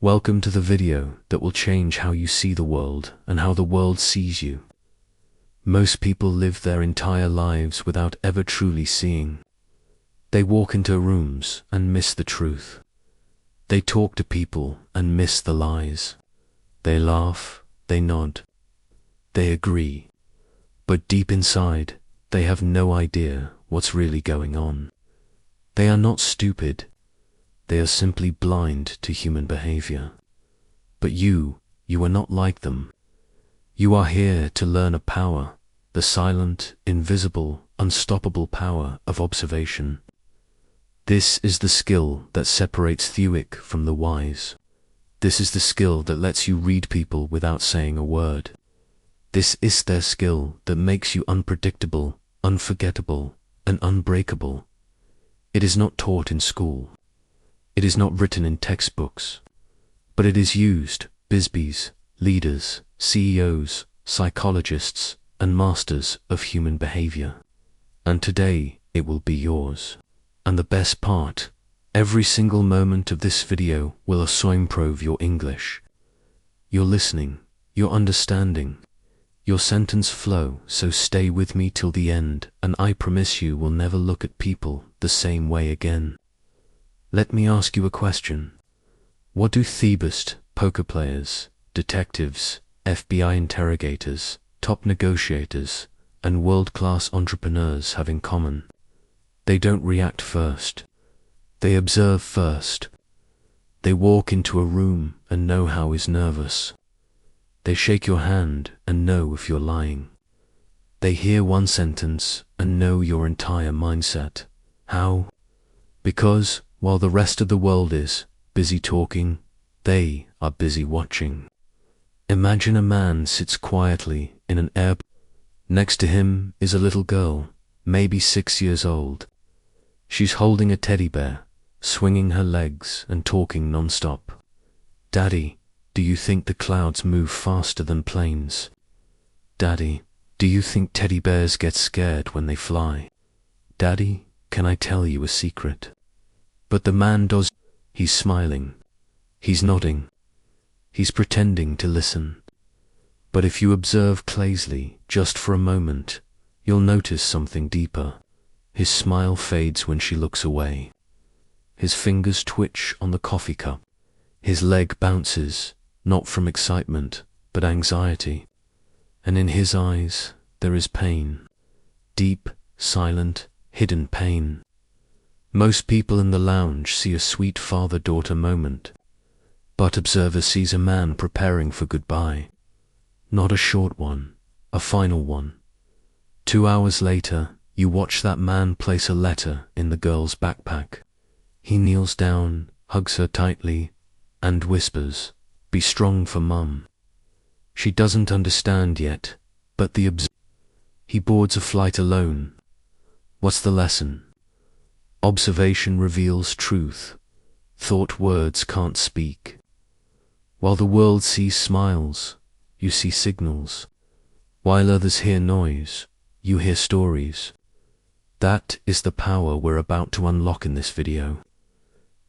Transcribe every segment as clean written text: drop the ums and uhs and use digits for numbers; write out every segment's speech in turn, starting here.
Welcome to the video that will change how you see the world and how the world sees you. Most people live their entire lives without ever truly seeing. They walk into rooms and miss the truth. They talk to people and miss the lies. They laugh, they nod, they agree. But deep inside, they have no idea what's really going on. They are not stupid. They are simply blind to human behavior. But you are not like them. You are here to learn a power, the silent, invisible, unstoppable power of observation. This is the skill that separates the weak from the wise. This is the skill that lets you read people without saying a word. This is their skill that makes you unpredictable, unforgettable, and unbreakable. It is not taught in school. It is not written in textbooks, but it is used Bisbees, leaders, CEOs, psychologists, and masters of human behavior. And today it will be yours. And the best part, every single moment of this video will also improve your English. Your listening, your understanding, your sentence flow, so stay with me till the end, and I promise you will never look at people the same way again. Let me ask you a question. What do thieves, poker players, detectives, FBI interrogators, top negotiators, and world-class entrepreneurs have in common? They don't react first. They observe first. They walk into a room and know how is nervous. They shake your hand and know if you're lying. They hear one sentence and know your entire mindset. How? Because while the rest of the world is busy talking, they are busy watching. Imagine a man sits quietly in an airport. Next to him is a little girl, maybe 6 years old. She's holding a teddy bear, swinging her legs and talking non-stop. Daddy, do you think the clouds move faster than planes? Daddy, do you think teddy bears get scared when they fly? Daddy, can I tell you a secret? But the man does. He's smiling. He's nodding. He's pretending to listen. But if you observe closely, just for a moment, you'll notice something deeper. His smile fades when she looks away. His fingers twitch on the coffee cup. His leg bounces, not from excitement, but anxiety. And in his eyes, there is pain. Deep, silent, hidden pain. Most people in the lounge see a sweet father-daughter moment, but observer sees a man preparing for goodbye. Not a short one, a final one. 2 hours later, you watch that man place a letter in the girl's backpack. He kneels down, hugs her tightly, and whispers, "Be strong for Mum." She doesn't understand yet, but he boards a flight alone. What's the lesson? Observation reveals truth. Thought words can't speak. While the world sees smiles, you see signals. While others hear noise, you hear stories. That is the power we're about to unlock in this video.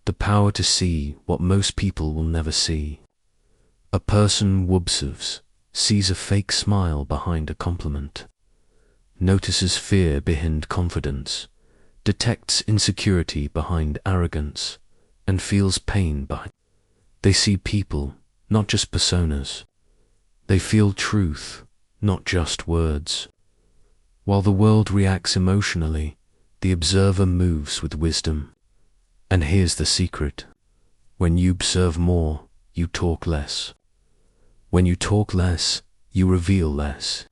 The power to see what most people will never see. A person who observes, sees a fake smile behind a compliment, notices fear behind confidence, detects insecurity behind arrogance, and feels pain behind. They see people, not just personas. They feel truth, not just words. While the world reacts emotionally, the observer moves with wisdom. And here's the secret. When you observe more, you talk less. When you talk less, you reveal less.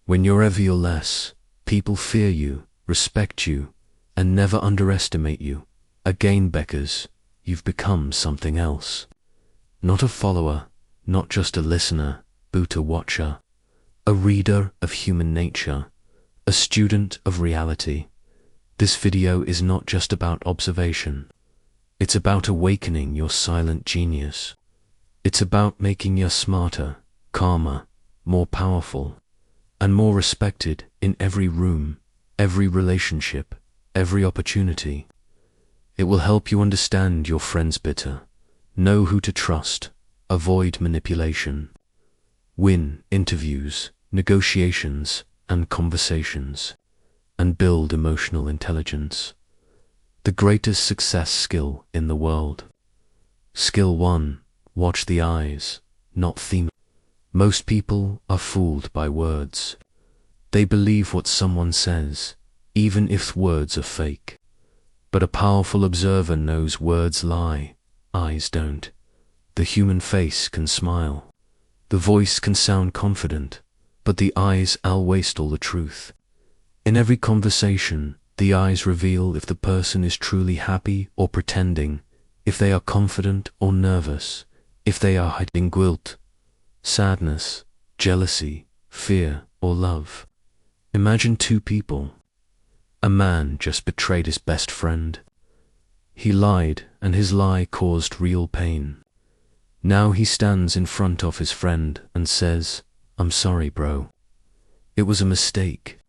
When you reveal less, people fear you, respect you, and never underestimate you. Again, Beckers, you've become something else. Not a follower, not just a listener, but a watcher, a reader of human nature, a student of reality. This video is not just about observation. It's about awakening your silent genius. It's about making you smarter, calmer, more powerful, and more respected in every room, every relationship, every opportunity. It will help you understand your friends better, Know who to trust. Avoid manipulation. Win interviews, negotiations, and conversations. And build emotional intelligence. The greatest success skill in the world. Skill 1. Watch the eyes, not theme. Most people are fooled by words. They believe what someone says, even if words are fake. But a powerful observer knows words lie, eyes don't. The human face can smile. The voice can sound confident, but the eyes waste all the truth. In every conversation, the eyes reveal if the person is truly happy or pretending, if they are confident or nervous, if they are hiding guilt, sadness, jealousy, fear, or love. Imagine two people. A man just betrayed his best friend. He lied, and his lie caused real pain. Now he stands in front of his friend and says, "I'm sorry, bro. It was a mistake.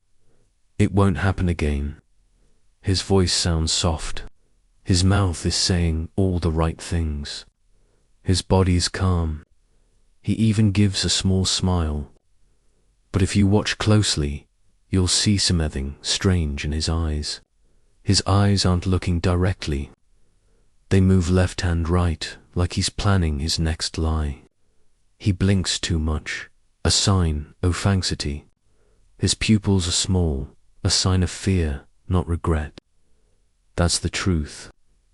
It won't happen again." His voice sounds soft. His mouth is saying all the right things. His body is calm. He even gives a small smile. But if you watch closely, you'll see something strange in his eyes. His eyes aren't looking directly. They move left and right, like he's planning his next lie. He blinks too much, a sign of anxiety. His pupils are small, a sign of fear, not regret. That's the truth.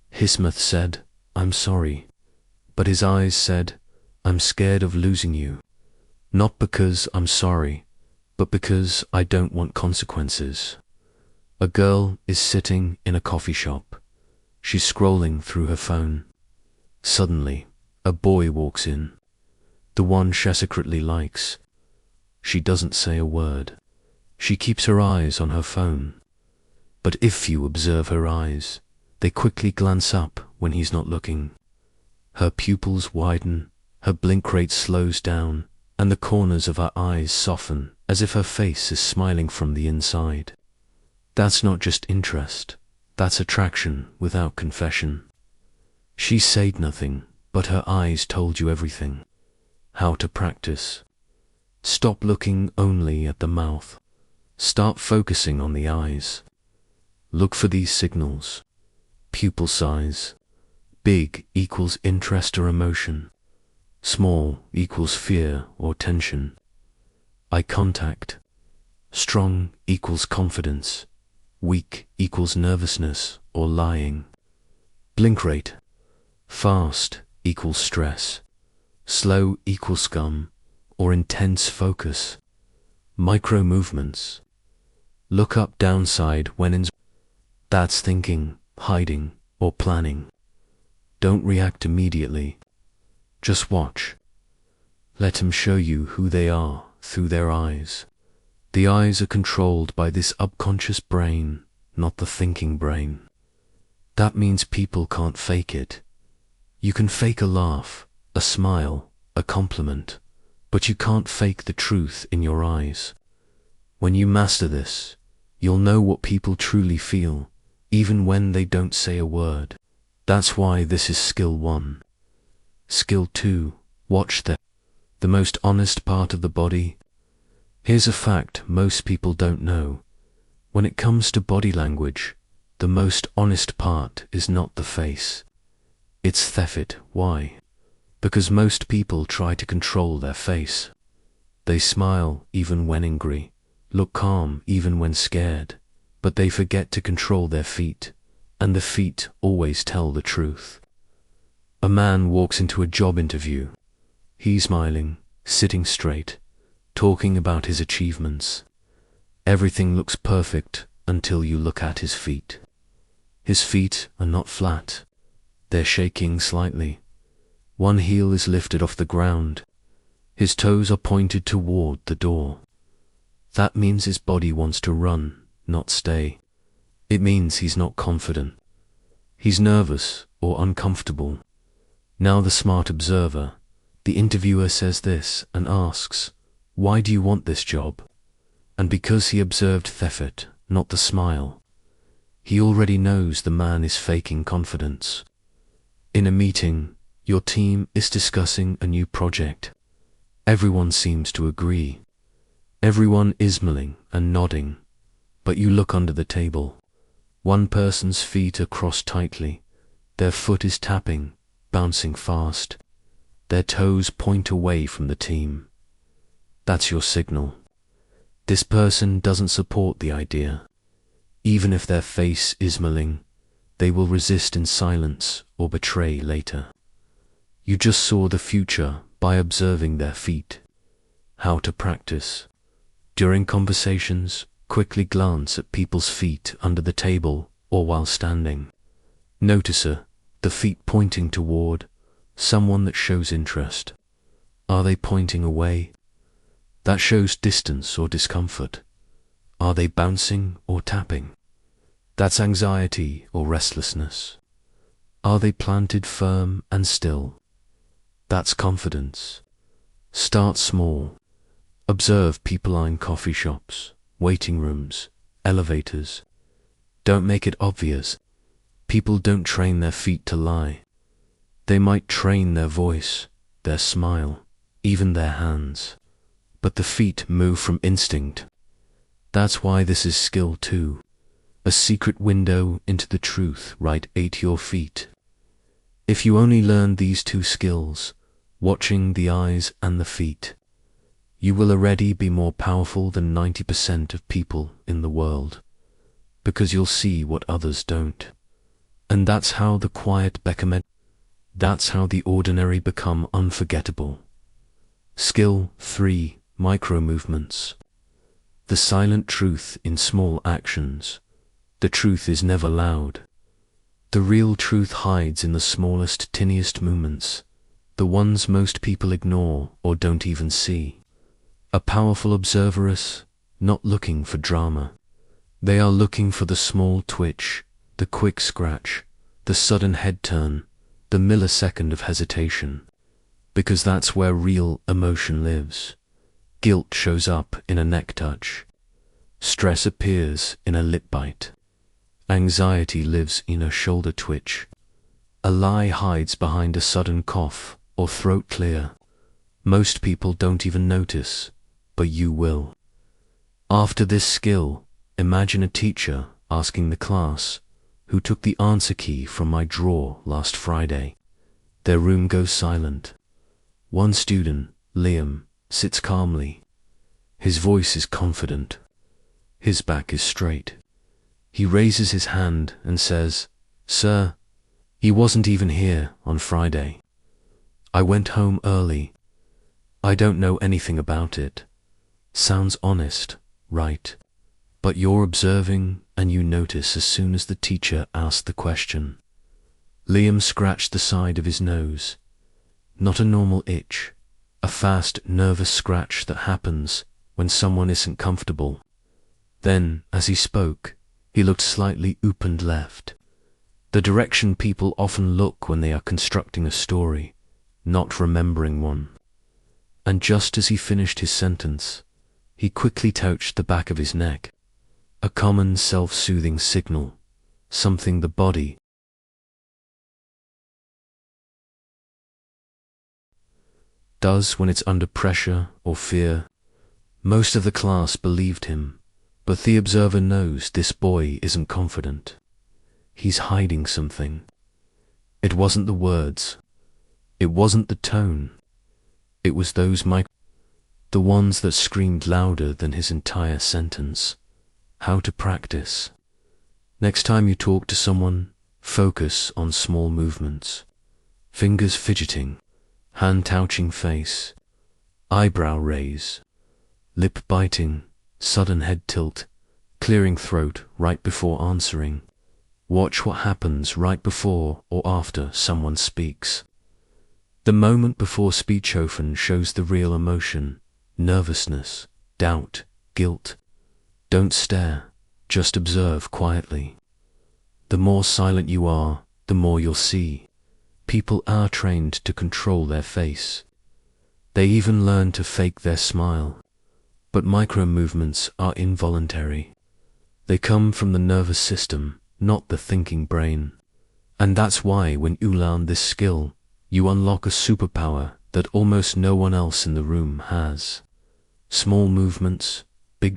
His mouth said, "I'm sorry," but his eyes said, "I'm scared of losing you. Not because I'm sorry, but because I don't want consequences." A girl is sitting in a coffee shop. She's scrolling through her phone. Suddenly, a boy walks in, the one she secretly likes. She doesn't say a word. She keeps her eyes on her phone. But if you observe her eyes, they quickly glance up when he's not looking. Her pupils widen, her blink rate slows down, and the corners of her eyes soften as if her face is smiling from the inside. That's not just interest, that's attraction without confession. She said nothing, but her eyes told you everything. How to practice. Stop looking only at the mouth. Start focusing on the eyes. Look for these signals. Pupil size. Big equals interest or emotion. Small equals fear or tension. Eye contact. Strong equals confidence. Weak equals nervousness or lying. Blink rate. Fast equals stress. Slow equals scum or intense focus. Micro movements. Look up downside when in. That's thinking, hiding, or planning. Don't react immediately. Just watch. Let him show you who they are through their eyes. The eyes are controlled by this subconscious brain, not the thinking brain. That means people can't fake it. You can fake a laugh, a smile, a compliment, but you can't fake the truth in your eyes. When you master this, you'll know what people truly feel, even when they don't say a word. That's why this is skill 1. Skill 2, watch the most honest part of the body. Here's a fact most people don't know. When it comes to body language, the most honest part is not the face. It's theft. Why? Because most people try to control their face. They smile even when angry, look calm even when scared, but they forget to control their feet, and the feet always tell the truth. A man walks into a job interview. He's smiling, sitting straight, talking about his achievements. Everything looks perfect until you look at his feet. His feet are not flat. They're shaking slightly. One heel is lifted off the ground. His toes are pointed toward the door. That means his body wants to run, not stay. It means he's not confident. He's nervous or uncomfortable. Now the smart observer, the interviewer says this and asks, "Why do you want this job?" And because he observed theft, not the smile, he already knows the man is faking confidence. In a meeting, Your team is discussing a new project. Everyone seems to agree. Everyone is smiling and nodding, but you look under the table. One person's feet are crossed tightly. Their foot is tapping, bouncing fast. Their toes point away from the team. That's your signal. This person doesn't support the idea. Even if their face is smiling, they will resist in silence or betray later. You just saw the future by observing their feet. How to practice. During conversations, quickly glance at people's feet under the table or while standing. Notice the feet pointing toward someone that shows interest. Are they pointing away? That shows distance or discomfort. Are they bouncing or tapping? That's anxiety or restlessness. Are they planted firm and still? That's confidence. Start small. Observe people in coffee shops, waiting rooms, elevators. Don't make it obvious. People don't train their feet to lie. They might train their voice, their smile, even their hands. But the feet move from instinct. That's why this is skill too. A secret window into the truth right at your feet. If you only learn these two skills, watching the eyes and the feet, you will already be more powerful than 90% of people in the world, because you'll see what others don't. And that's how the quiet become. That's how the ordinary become unforgettable. Skill 3. Micro movements. The silent truth in small actions. The truth is never loud. The real truth hides in the smallest, tiniest movements, the ones most people ignore or don't even see. A powerful observer is not looking for drama. They are looking for the small twitch, the quick scratch, the sudden head turn, the millisecond of hesitation, because that's where real emotion lives. Guilt shows up in a neck touch. Stress appears in a lip bite. Anxiety lives in a shoulder twitch. A lie hides behind a sudden cough or throat clear. Most people don't even notice, but you will. After this skill, imagine a teacher asking the class, "Who took the answer key from my drawer last Friday?" Their room goes silent. One student, Liam, sits calmly. His voice is confident. His back is straight. He raises his hand and says, "Sir, he wasn't even here on Friday. I went home early. I don't know anything about it." Sounds honest, right? But you're observing and you notice as soon as the teacher asked the question. Liam scratched the side of his nose. Not a normal itch, a fast, nervous scratch that happens when someone isn't comfortable. Then, as he spoke, he looked slightly up and left. The direction people often look when they are constructing a story, not remembering one. And just as he finished his sentence, he quickly touched the back of his neck. A common self-soothing signal, something the body does when it's under pressure or fear. Most of the class believed him, but the observer knows this boy isn't confident. He's hiding something. It wasn't the words. It wasn't the tone. It was those the ones that screamed louder than his entire sentence. How to practice. Next time you talk to someone, focus on small movements. Fingers fidgeting, hand touching face, eyebrow raise, lip biting, sudden head tilt, clearing throat right before answering. Watch what happens right before or after someone speaks. The moment before speech often shows the real emotion, nervousness, doubt, guilt. Don't stare, just observe quietly. The more silent you are, the more you'll see. People are trained to control their face. They even learn to fake their smile. But micro movements are involuntary. They come from the nervous system, not the thinking brain. And that's why when you learn this skill, you unlock a superpower that almost no one else in the room has. Small movements, big.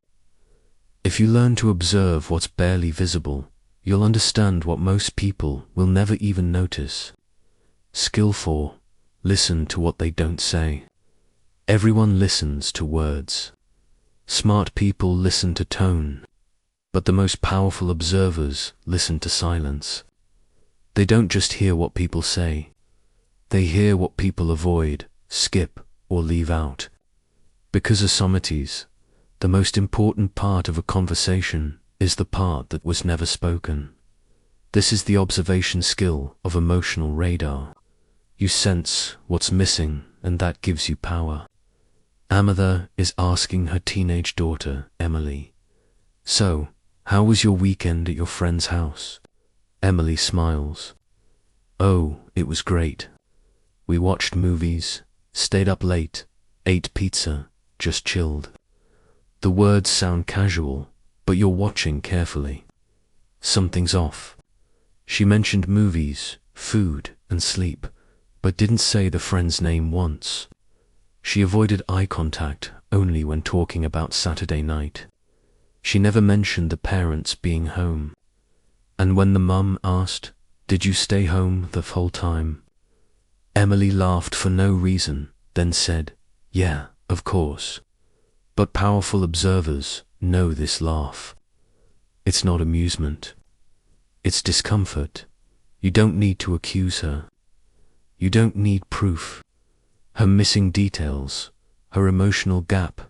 If you learn to observe what's barely visible, you'll understand what most people will never even notice. Skill 4. Listen to what they don't say. Everyone listens to words. Smart people listen to tone, but the most powerful observers listen to silence. They don't just hear what people say. They hear what people avoid, skip, or leave out. Because of Socrates, the most important part of a conversation is the part that was never spoken. This is the observation skill of emotional radar. You sense what's missing, and that gives you power. Amatha is asking her teenage daughter, Emily, "So, how was your weekend at your friend's house?" Emily smiles. "Oh, it was great. We watched movies, stayed up late, ate pizza, just chilled." The words sound casual, but you're watching carefully. Something's off. She mentioned movies, food, and sleep, but didn't say the friend's name once. She avoided eye contact only when talking about Saturday night. She never mentioned the parents being home. And when the mum asked, "Did you stay home the whole time?" Emily laughed for no reason, then said, "Yeah, of course." But powerful observers know this laugh. It's not amusement. It's discomfort. You don't need to accuse her. You don't need proof. Her missing details, her emotional gap,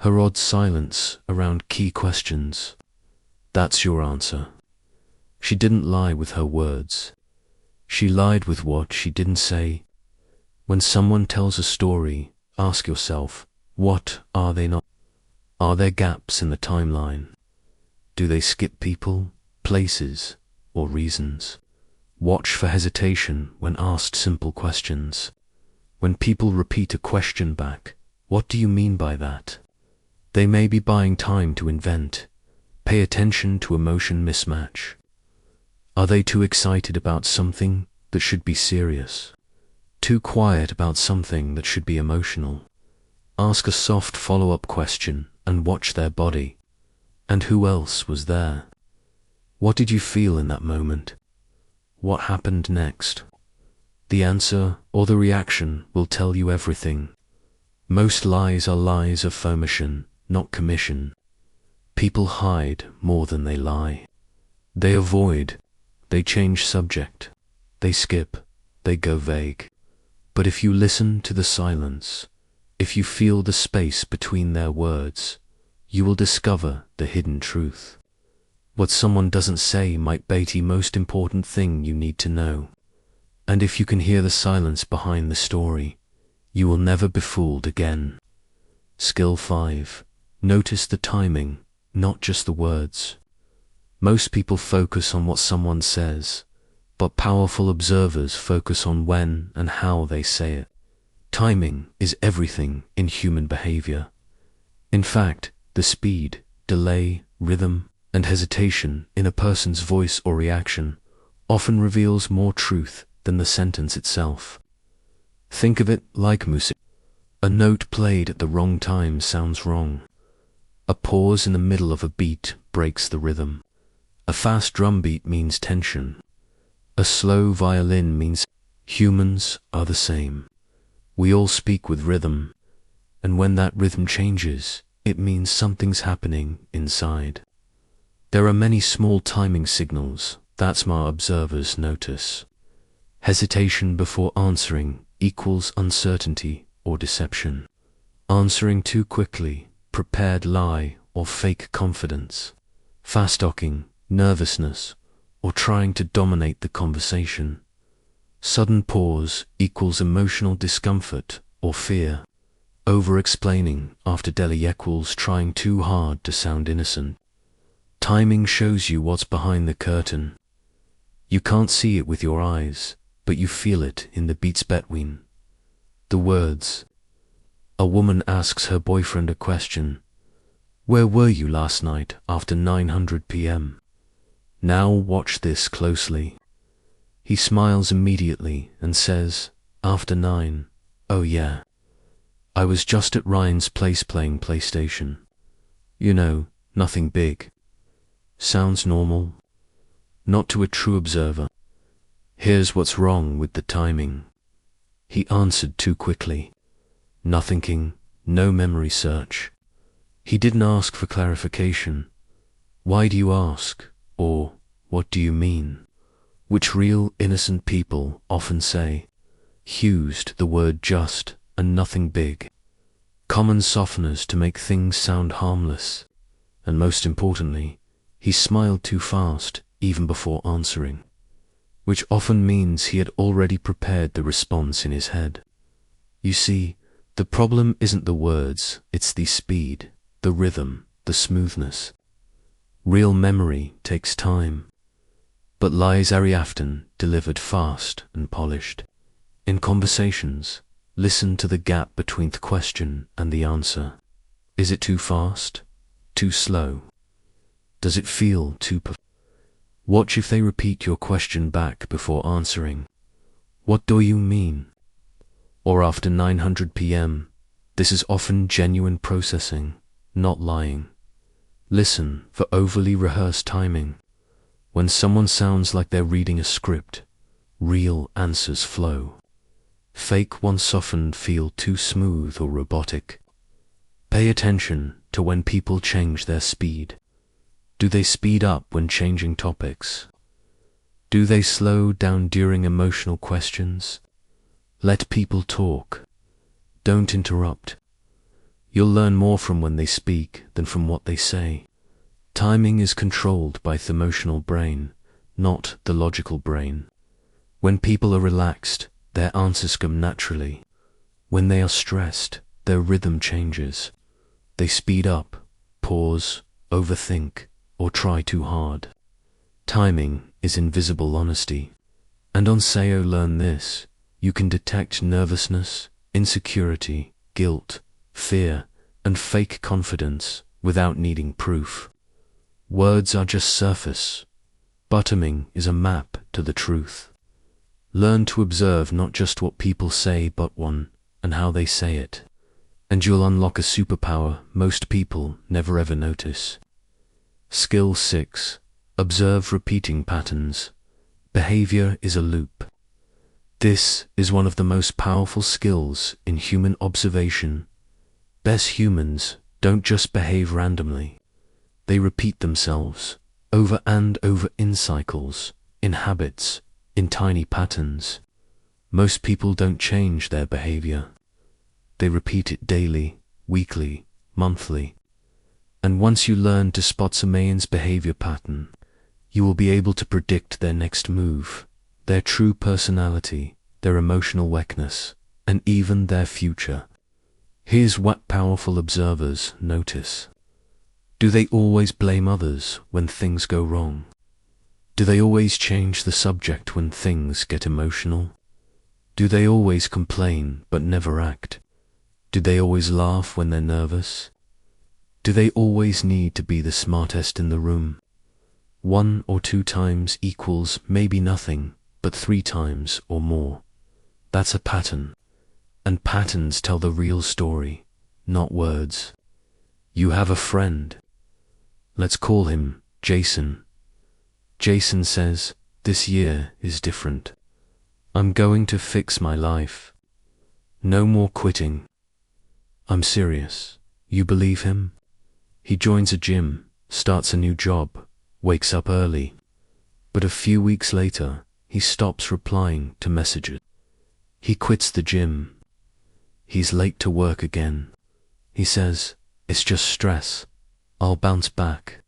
her odd silence around key questions. That's your answer. She didn't lie with her words. She lied with what she didn't say. When someone tells a story, ask yourself, what are they not? Are there gaps in the timeline? Do they skip people, places, or reasons? Watch for hesitation when asked simple questions. When people repeat a question back, what do you mean by that? They may be buying time to invent. Pay attention to emotion mismatch. Are they too excited about something that should be serious? Too quiet about something that should be emotional? Ask a soft follow-up question and watch their body. And who else was there? What did you feel in that moment? What happened next? The answer or the reaction will tell you everything. Most lies are lies of omission, not commission. People hide more than they lie. They avoid, they change subject, they skip, they go vague. But if you listen to the silence, if you feel the space between their words, you will discover the hidden truth. What someone doesn't say might be the most important thing you need to know. And if you can hear the silence behind the story, you will never be fooled again. Skill 5. Notice the timing, not just the words. Most people focus on what someone says, but powerful observers focus on when and how they say it. Timing is everything in human behavior. In fact, the speed, delay, rhythm, and hesitation in a person's voice or reaction often reveals more truth than the sentence itself. Think of it like music. A note played at the wrong time sounds wrong. A pause in the middle of a beat breaks the rhythm. A fast drum beat means tension. A slow violin means humans are the same. We all speak with rhythm, and when that rhythm changes, it means something's happening inside. There are many small timing signals that smart observers notice. Hesitation before answering equals uncertainty or deception. Answering too quickly, prepared lie or fake confidence. Fast talking, nervousness, or trying to dominate the conversation. Sudden pause equals emotional discomfort or fear. Over-explaining after delay equals trying too hard to sound innocent. Timing shows you what's behind the curtain. You can't see it with your eyes, but you feel it in the beats between. The words. A woman asks her boyfriend a question. "Where were you last night after 900 p.m.? Now watch this closely. He smiles immediately and says, After 9, oh yeah, I was just at Ryan's place playing PlayStation. You know, nothing big. Sounds normal. Not to a true observer. Here's what's wrong with the timing. He answered too quickly. No thinking, no memory search. He didn't ask for clarification. Why do you ask? Or, what do you mean? Which real innocent people often say. Used the word just and nothing big. Common softeners to make things sound harmless. And most importantly, he smiled too fast even before answering, which often means he had already prepared the response in his head. You see, the problem isn't the words, it's the speed, the rhythm, the smoothness. Real memory takes time, but lies are often delivered fast and polished. In conversations, listen to the gap between the question and the answer. Is it too fast? Too slow? Does it feel too Watch if they repeat your question back before answering. What do you mean? Or after 900 p.m. This is often genuine processing, not lying. Listen for overly rehearsed timing. When someone sounds like they're reading a script, real answers flow. Fake ones softened feel too smooth or robotic. Pay attention to when people change their speed. Do they speed up when changing topics? Do they slow down during emotional questions? Let people talk. Don't interrupt. You'll learn more from when they speak than from what they say. Timing is controlled by the emotional brain, not the logical brain. When people are relaxed, their answers come naturally. When they are stressed, their rhythm changes. They speed up, pause, overthink, or try too hard. Timing is invisible honesty. And on SEO learn this, you can detect nervousness, insecurity, guilt, fear, and fake confidence without needing proof. Words are just surface. Bottoming is a map to the truth. Learn to observe not just what people say but when and how they say it. And you'll unlock a superpower most people never ever notice. Skill 6. Observe repeating patterns. Behavior is a loop. This is one of the most powerful skills in human observation. Best humans don't just behave randomly. They repeat themselves over and over in cycles, in habits, in tiny patterns. Most people don't change their behavior. They repeat it daily, weekly, monthly. And once you learn to spot a man's behavior pattern, you will be able to predict their next move, their true personality, their emotional weakness, and even their future. Here's what powerful observers notice. Do they always blame others when things go wrong? Do they always change the subject when things get emotional? Do they always complain but never act? Do they always laugh when they're nervous? Do they always need to be the smartest in the room? 1 or 2 times equals maybe nothing, but 3 times or more. That's a pattern. And patterns tell the real story, not words. You have a friend. Let's call him Jason. Jason says, "This year is different. I'm going to fix my life. No more quitting." I'm serious. You believe him? He joins a gym, starts a new job, wakes up early. But a few weeks later, he stops replying to messages. He quits the gym. He's late to work again. He says, "It's just stress. I'll bounce back."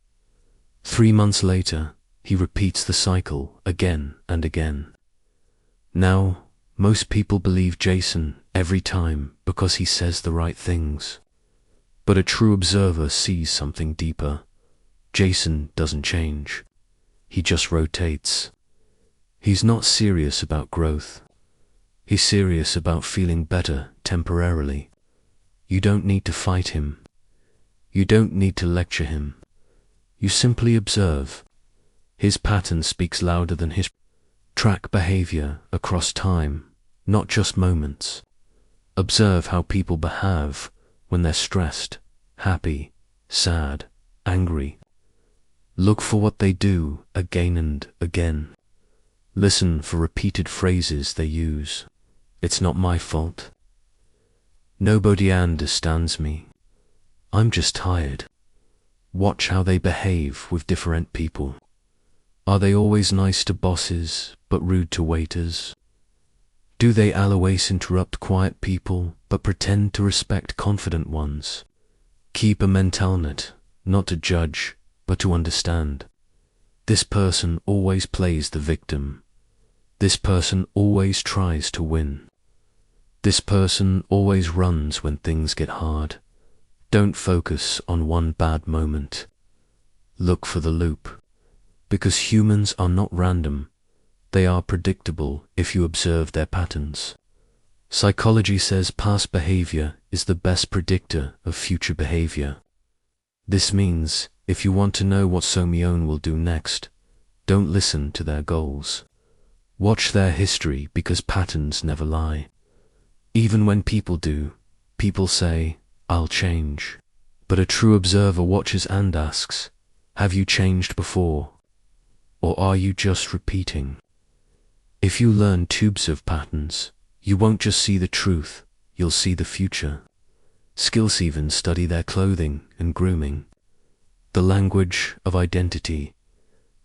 3 months later, he repeats the cycle again and again. Now, most people believe Jason every time because he says the right things. But a true observer sees something deeper. Jason doesn't change. He just rotates. He's not serious about growth. He's serious about feeling better temporarily. You don't need to fight him. You don't need to lecture him. You simply observe. His pattern speaks louder than his track behavior across time, not just moments. Observe how people behave when they're stressed, happy, sad, angry. Look for what they do again and again. Listen for repeated phrases they use. It's not my fault. Nobody understands me. I'm just tired. Watch how they behave with different people. Are they always nice to bosses but rude to waiters? Do they always interrupt quiet people but pretend to respect confident ones? Keep a mental note, not to judge, but to understand. This person always plays the victim. This person always tries to win. This person always runs when things get hard. Don't focus on one bad moment. Look for the loop. Because humans are not random. They are predictable if you observe their patterns. Psychology says past behavior is the best predictor of future behavior. This means if you want to know what someone will do next, don't listen to their goals. Watch their history because patterns never lie. Even when people do, people say, "I'll change." But a true observer watches and asks, "Have you changed before? Or are you just repeating?" If you learn tubes of patterns, you won't just see the truth, you'll see the future. Skills even study their clothing and grooming. The language of identity.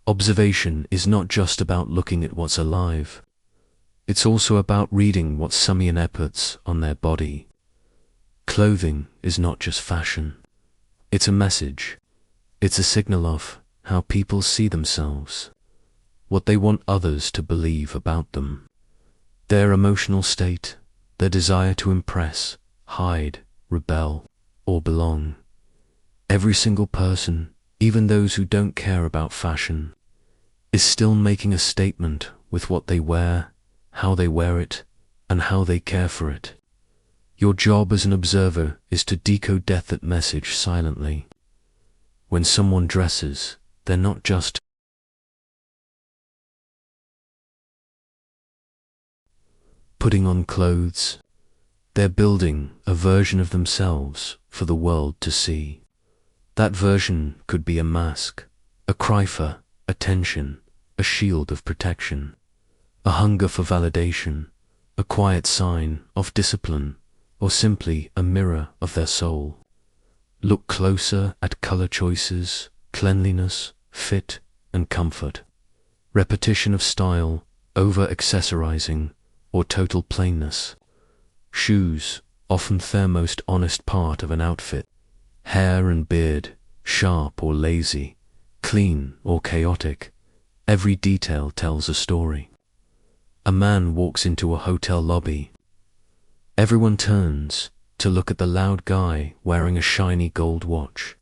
Observation is not just about looking at what's alive. It's also about reading what someone puts on their body. Clothing is not just fashion. It's a message. It's a signal of how people see themselves, what they want others to believe about them, their emotional state, their desire to impress, hide, rebel, or belong. Every single person, even those who don't care about fashion, is still making a statement with what they wear, how they wear it, and how they care for it. Your job as an observer is to decode that message silently. When someone dresses, they're not just putting on clothes. They're building a version of themselves for the world to see. That version could be a mask, a cry for attention, a shield of protection, a hunger for validation, a quiet sign of discipline, or simply a mirror of their soul. Look closer at color choices, cleanliness, fit, and comfort. Repetition of style, over-accessorizing, or total plainness. Shoes, often the most honest part of an outfit. Hair and beard, sharp or lazy, clean or chaotic. Every detail tells a story. A man walks into a hotel lobby. Everyone turns to look at the loud guy wearing a shiny gold watch,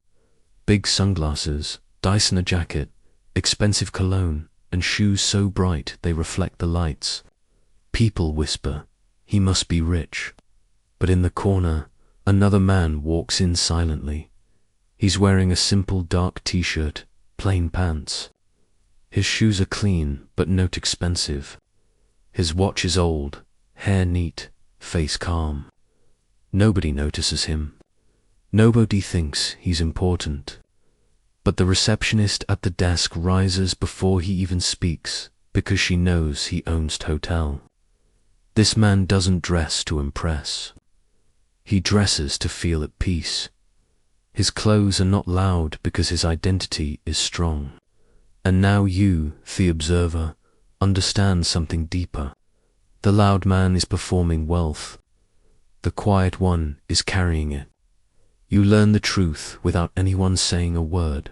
big sunglasses, Dyson jacket, expensive cologne, and shoes so bright they reflect the lights. People whisper, "He must be rich." But in the corner, another man walks in silently. He's wearing a simple dark t-shirt, plain pants. His shoes are clean but not expensive. His watch is old, hair neat, face calm. Nobody notices him. Nobody thinks he's important. But the receptionist at the desk rises before he even speaks because she knows he owns the hotel. This man doesn't dress to impress. He dresses to feel at peace. His clothes are not loud because his identity is strong. And now you, the observer, understand something deeper. The loud man is performing wealth. The quiet one is carrying it. You learn the truth without anyone saying a word.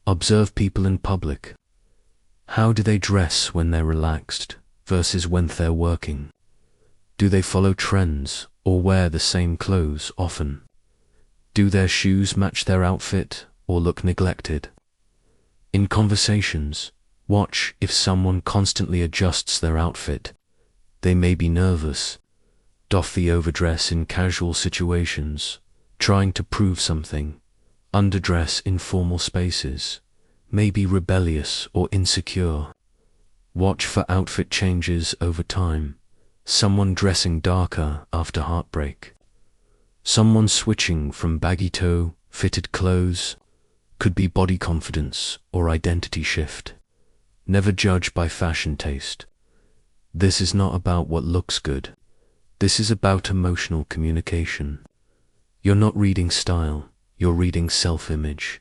Observe people in public. How do they dress when they're relaxed versus when they're working? Do they follow trends or wear the same clothes often? Do their shoes match their outfit or look neglected? In conversations, watch if someone constantly adjusts their outfit. They may be nervous, doff the overdress in casual situations, trying to prove something, underdress in formal spaces, may be rebellious or insecure. Watch for outfit changes over time. someone dressing darker after heartbreak, someone switching from baggy toe, fitted clothes, could be body confidence or identity shift. Never judge by fashion taste. This is not about what looks good. This is about emotional communication. You're not reading style, you're reading self-image.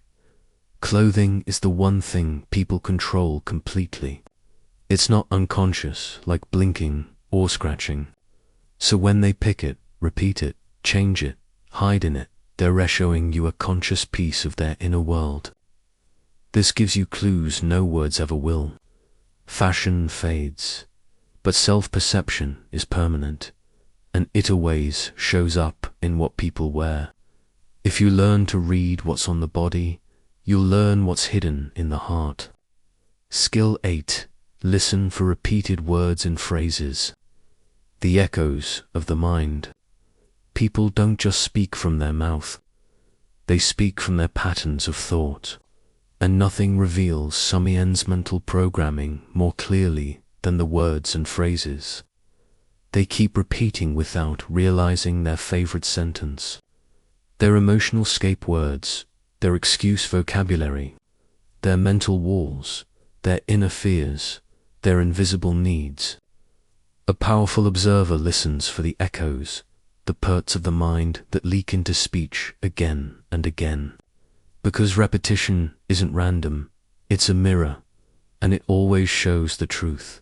Clothing is the one thing people control completely. It's not unconscious, like blinking or scratching. So when they pick it, repeat it, change it, hide in it, they're showing you a conscious piece of their inner world. This gives you clues no words ever will. Fashion fades, but self-perception is permanent, and it always shows up in what people wear. If you learn to read what's on the body, you'll learn what's hidden in the heart. Skill 8. Listen for repeated words and phrases. The echoes of the mind. People don't just speak from their mouth. They speak from their patterns of thought. And nothing reveals someone's mental programming more clearly than the words and phrases. They keep repeating without realizing their favorite sentence. Their emotional escape words, their excuse vocabulary, their mental walls, their inner fears, their invisible needs. A powerful observer listens for the echoes, the parts of the mind that leak into speech again and again. Because repetition isn't random, it's a mirror, and it always shows the truth.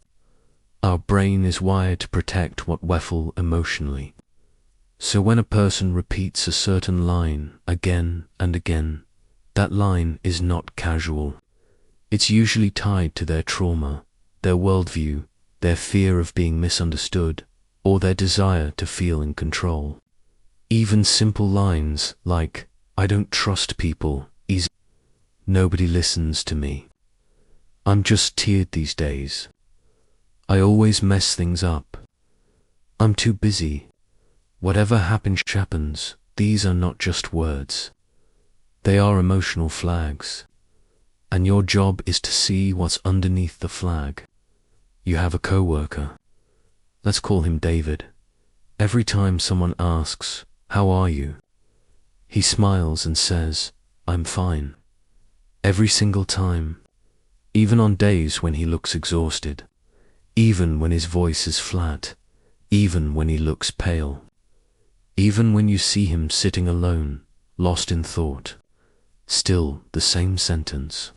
Our brain is wired to protect what we feel emotionally. So when a person repeats a certain line again and again, that line is not casual. It's usually tied to their trauma, their worldview, their fear of being misunderstood, or their desire to feel in control. Even simple lines like, "I don't trust people," "Nobody listens to me," "I'm just tired these days," "I always mess things up," "I'm too busy," "Whatever happens," these are not just words. They are emotional flags. And your job is to see what's underneath the flag. You have a coworker. Let's call him David. Every time someone asks, "How are you?" he smiles and says, "I'm fine." Every single time. Even on days when he looks exhausted. Even when his voice is flat. Even when he looks pale. Even when you see him sitting alone, lost in thought. Still the same sentence.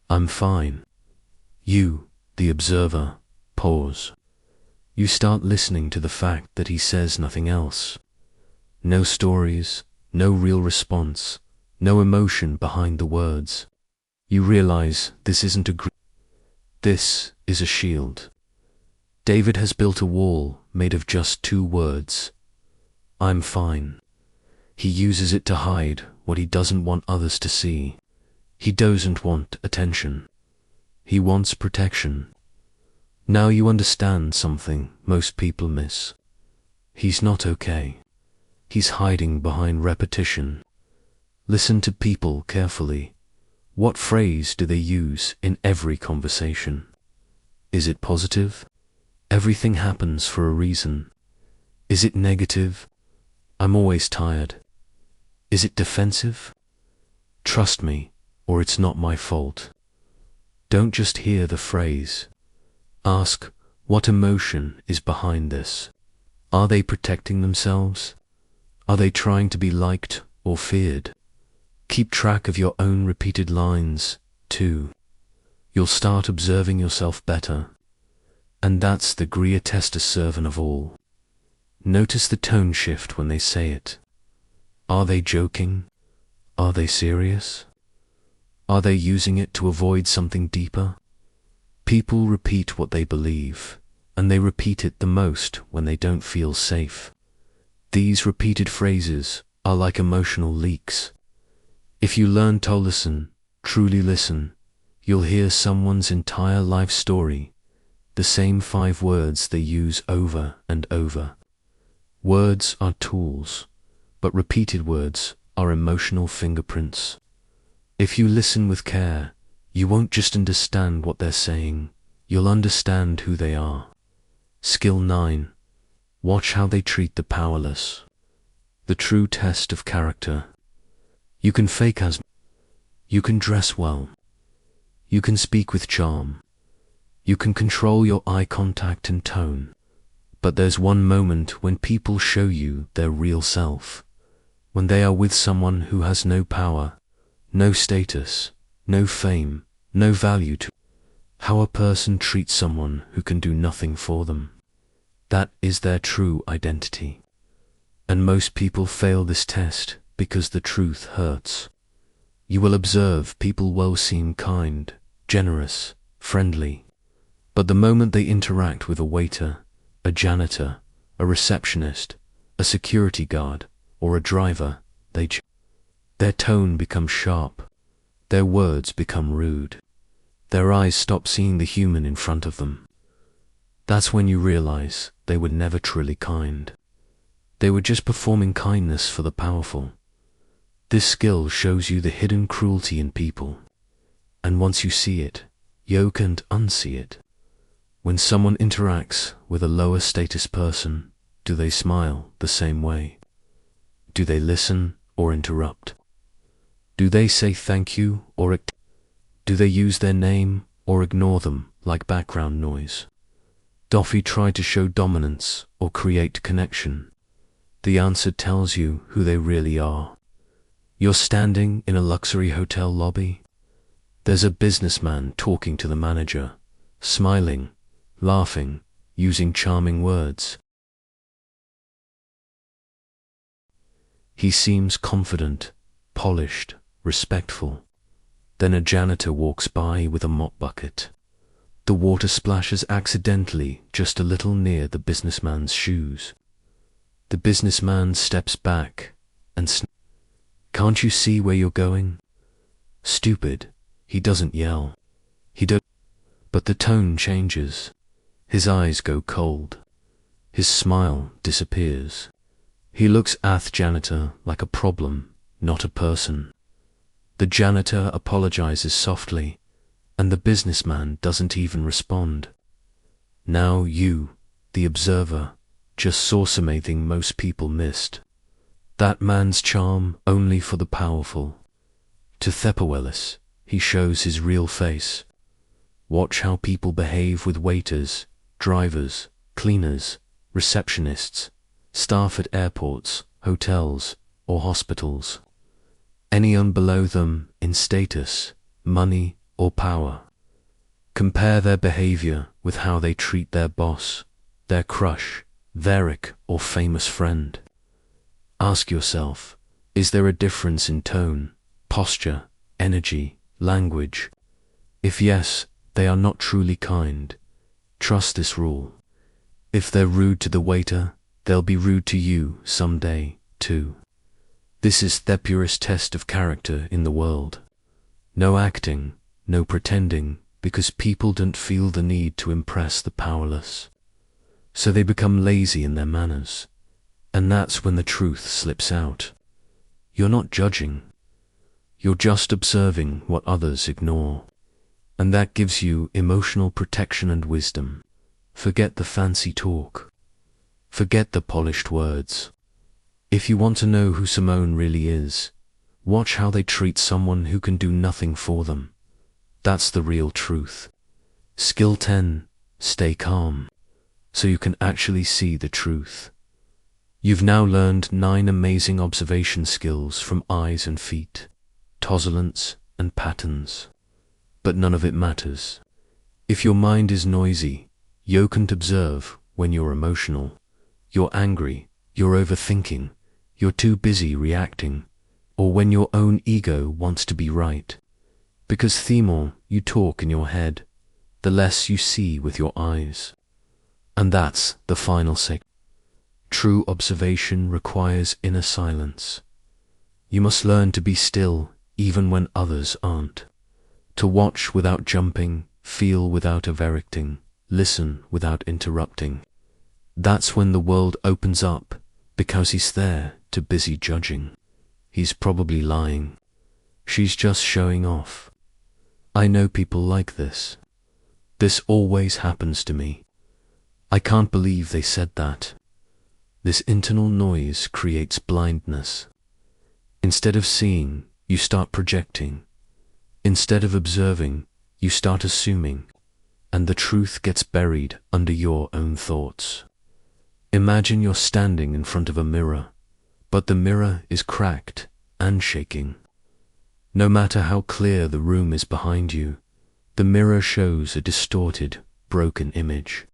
"I'm fine." You, the observer, pause. You start listening to the fact that he says nothing else. No stories, no real response, no emotion behind the words. You realize this isn't a this is a shield. David has built a wall made of just 2 words. "I'm fine." He uses it to hide what he doesn't want others to see. He doesn't want attention. He wants protection. Now you understand something most people miss. He's not okay. He's hiding behind repetition. Listen to people carefully. What phrase do they use in every conversation? Is it positive? "Everything happens for a reason." Is it negative? "I'm always tired." Is it defensive? "Trust me, or it's not my fault." Don't just hear the phrase. Ask, what emotion is behind this? Are they protecting themselves? Are they trying to be liked or feared? Keep track of your own repeated lines, too. You'll start observing yourself better. And that's the greatest servant of all. Notice the tone shift when they say it. Are they joking? Are they serious? Are they using it to avoid something deeper? People repeat what they believe, and they repeat it the most when they don't feel safe. These repeated phrases are like emotional leaks. If you learn to listen, truly listen, you'll hear someone's entire life story, the same 5 words they use over and over. Words are tools, but repeated words are emotional fingerprints. If you listen with care, you won't just understand what they're saying, you'll understand who they are. Skill 9. Watch how they treat the powerless. The true test of character. You can fake as, you can dress well, you can speak with charm, you can control your eye contact and tone, but there's one moment when people show you their real self, when they are with someone who has no power, no status, no fame, no value to. How a person treats someone who can do nothing for them. That is their true identity. And most people fail this test because the truth hurts. You will observe people will seem kind, generous, friendly, but the moment they interact with a waiter, a janitor, a receptionist, a security guard, or a driver, their tone becomes sharp, their words become rude, their eyes stop seeing the human in front of them. That's when you realize they were never truly kind. They were just performing kindness for the powerful. This skill shows you the hidden cruelty in people. And once you see it, you can't unsee it. When someone interacts with a lower status person, do they smile the same way? Do they listen or interrupt? Do they say thank you or do they use their name or ignore them like background noise? Doffy tried to show dominance or create connection. The answer tells you who they really are. You're standing in a luxury hotel lobby. There's a businessman talking to the manager, smiling, laughing, using charming words. He seems confident, polished, respectful. Then a janitor walks by with a mop bucket. The water splashes accidentally just a little near the businessman's shoes. The businessman steps back and "Can't you see where you're going?" Stupid, he doesn't yell. But the tone changes. His eyes go cold. His smile disappears. He looks at the janitor like a problem, not a person. The janitor apologizes softly, and the businessman doesn't even respond. Now you, the observer, just saw something most people missed. That man's charm only for the powerful. To Thepawellis, he shows his real face. Watch how people behave with waiters, drivers, cleaners, receptionists, staff at airports, hotels, or hospitals. Anyone below them in status, money, or power. Compare their behavior with how they treat their boss, their crush, their or famous friend. Ask yourself, is there a difference in tone, posture, energy, language? If yes, they are not truly kind. Trust this rule. If they're rude to the waiter, they'll be rude to you someday, too. This is the purest test of character in the world. No acting, no pretending, because people don't feel the need to impress the powerless. So they become lazy in their manners. And that's when the truth slips out. You're not judging. You're just observing what others ignore. And that gives you emotional protection and wisdom. Forget the fancy talk. Forget the polished words. If you want to know who Simone really is, watch how they treat someone who can do nothing for them. That's the real truth. Skill 10, stay calm, so you can actually see the truth. You've now learned 9 amazing observation skills from eyes and feet, tosselants and patterns. But none of it matters. If your mind is noisy, you can't observe when you're emotional, you're angry, you're overthinking, you're too busy reacting, or when your own ego wants to be right. Because the more you talk in your head, the less you see with your eyes. And that's the final secret. True observation requires inner silence. You must learn to be still even when others aren't. To watch without jumping, feel without overacting, listen without interrupting. That's when the world opens up, because he's there too busy judging. He's probably lying. She's just showing off. I know people like this. This always happens to me. I can't believe they said that. This internal noise creates blindness. Instead of seeing, you start projecting. Instead of observing, you start assuming, and the truth gets buried under your own thoughts. Imagine you're standing in front of a mirror, but the mirror is cracked and shaking. No matter how clear the room is behind you, the mirror shows a distorted, broken image.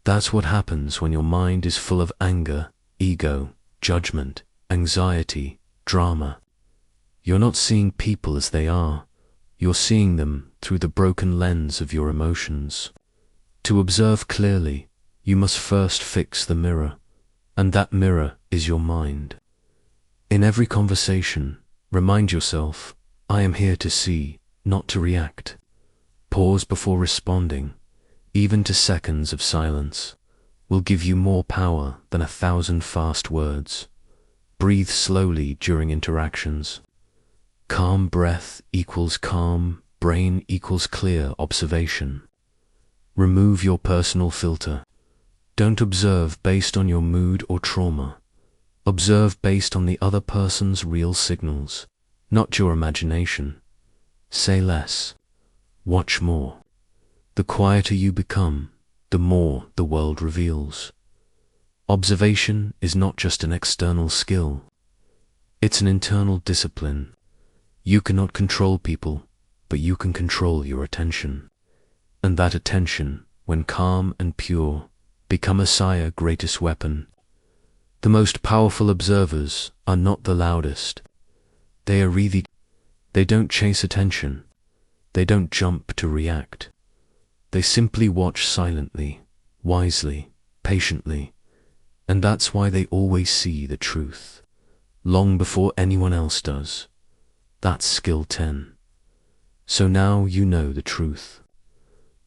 That's what happens when your mind is full of anger, ego, judgment, anxiety, drama. You're not seeing people as they are. You're seeing them through the broken lens of your emotions. To observe clearly, you must first fix the mirror, and that mirror is your mind. In every conversation, remind yourself, I am here to see, not to react. Pause before responding. Even 2 seconds of silence will give you more power than 1,000 fast words. Breathe slowly during interactions. Calm breath equals calm brain equals clear observation. Remove your personal filter. Don't observe based on your mood or trauma. Observe based on the other person's real signals, not your imagination. Say less. Watch more. The quieter you become, the more the world reveals. Observation is not just an external skill. It's an internal discipline. You cannot control people, but you can control your attention. And that attention, when calm and pure, become Messiah's greatest weapon. The most powerful observers are not the loudest. They don't chase attention. They don't jump to react. They simply watch silently, wisely, patiently, and that's why they always see the truth, long before anyone else does. That's skill 10. So now you know the truth.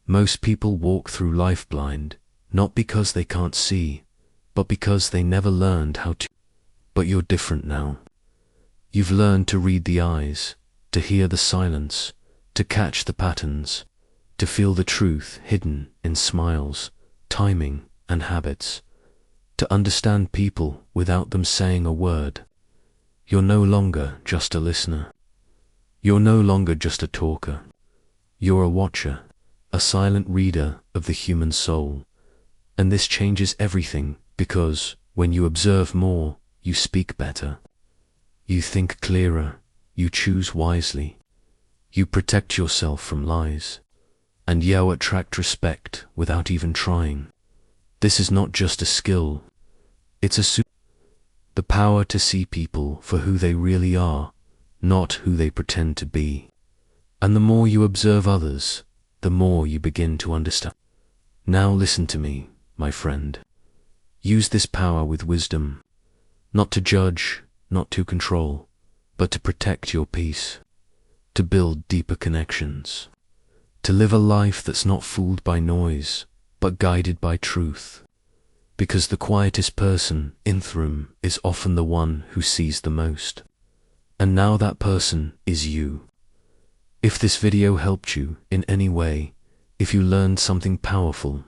Most people walk through life blind, not because they can't see, but because they never learned how to. But you're different now. You've learned to read the eyes, to hear the silence, to catch the patterns, to feel the truth hidden in smiles, timing, and habits, to understand people without them saying a word. You're no longer just a listener. You're no longer just a talker. You're a watcher, a silent reader of the human soul. And this changes everything because when you observe more, you speak better. You think clearer. You choose wisely. You protect yourself from lies. And you attract respect without even trying. This is not just a skill. It's the power to see people for who they really are, not who they pretend to be. And the more you observe others, the more you begin to understand. Now listen to me, my friend. Use this power with wisdom, not to judge, not to control, but to protect your peace, to build deeper connections, to live a life that's not fooled by noise, but guided by truth. Because the quietest person in the room is often the one who sees the most. And now that person is you. If this video helped you in any way, if you learned something powerful,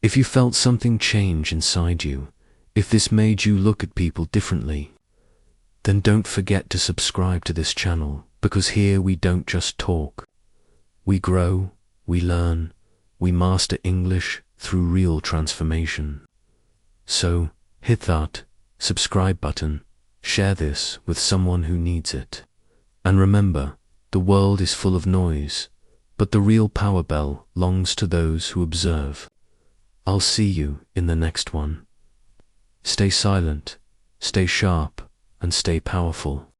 if you felt something change inside you, if this made you look at people differently, then don't forget to subscribe to this channel, because here we don't just talk. We grow, we learn, we master English through real transformation. So, hit that subscribe button, share this with someone who needs it. And remember, the world is full of noise, but the real power bell belongs to those who observe. I'll see you in the next one. Stay silent, stay sharp, and stay powerful.